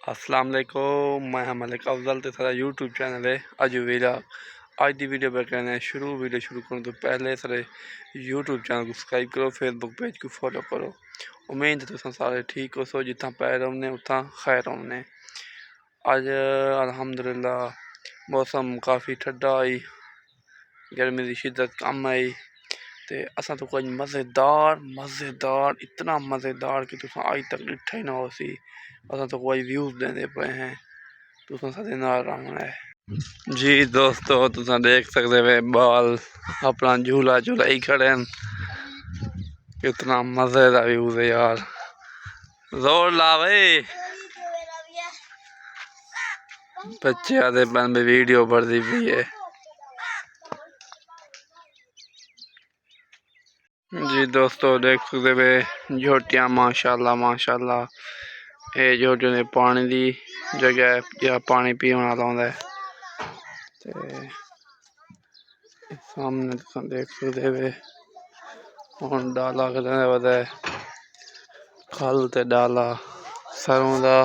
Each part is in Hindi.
अस्सलाम वालेकुम, मैं मलिक अफजल तो सारा यूट्यूब चैनल है अज अज की वीडियो पर कहना है वीडियो शुरू करने तो पहले सारे यूट्यूब चैनल को सब्सक्राइब करो, फेसबुक पेज को फॉलो करो। उम्मीद है तुम सारे ठीक हो सो, जितना पैर होने उतना खैर होने। अज अल्हम्दुलिल्लाह मौसम काफ़ी ठंडा आई, गर्मी की शिद्दत कम आई तो असा तो कुछ मज़ेदार इतना मज़ेदार कि तुम अज तक डिठा ही ना हो सी। असा तो कोई व्यूज़ देते पे हैं, तुम सारे नाल रहना है। जी दोस्तों, तुम देख सकते वे बाल अपना झूला झूलाई खड़े हैं। कितना मज़े का व्यूज़ है यार, जोर ला भाई। बच्चे आते बन वीडियो बढ़ती पी है। जी दोस्तों देख सकते वे झोटियां माशाल्लाह माशाल्लाह, ये झोटियों ने पानी की जगह है जहाँ पानी पीने वाला आंदा है। सामने तुम देख सकते वे हुण डाला वधा है, खल ते डाला सरों का।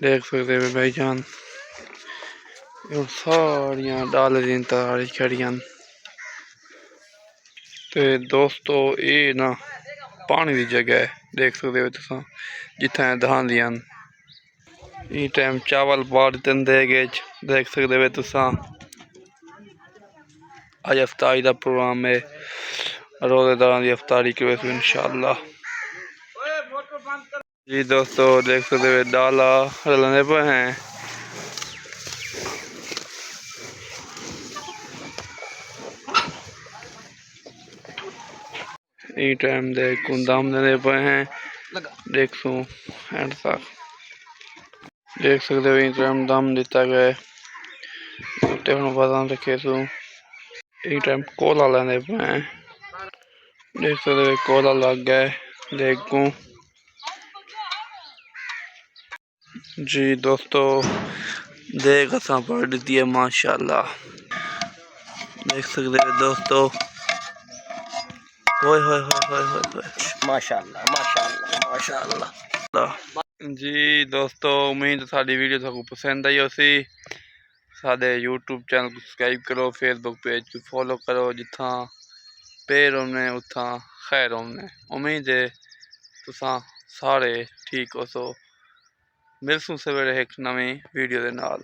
देख सकते वे भाईजान सारिया डाल दी तारी खड़ियां। तो दोस्तों ये ना पानी की जगह है, देख सकते हो तुम जिथे दहांदियां ये टाइम चावल पार दे गए। देख सकते हो तुम अज अफ्तारी का प्रोग्राम है, रोजेदार की अफ्तारी करो इंशाअल्लाह। जी दोस्तों देख सकते हो डाला रलने पे हैं। ये टाइम दे कुंदाम देने पे हैं, देख सो एंड तक देख सकते हो। ये टाइम दम दिता गया है, बादाम रखे सो। ये टाइम कोला लेने पे हैं, देख सकते हो कोला लग गया है देख को। जी दोस्तों देख असा पढ़ दी है माशाल्लाह, देख सकते हो दोस्तों। होए होए होए होए होए माशाल्लाह माशाल्लाह माशाल्लाह। जी दोस्तों उम्मीद साडी वीडियो तुहानू पसंद आई होसी। साडे यूट्यूब चैनल को सब्सक्राइब करो, फेसबुक पेज को फॉलो करो। जिथा पैर होने उथा खैर होने। उम्मीद है तुसा सारे ठीक हो सो। मिलसूं सवेरे एक नवी वीडियो दे नाल।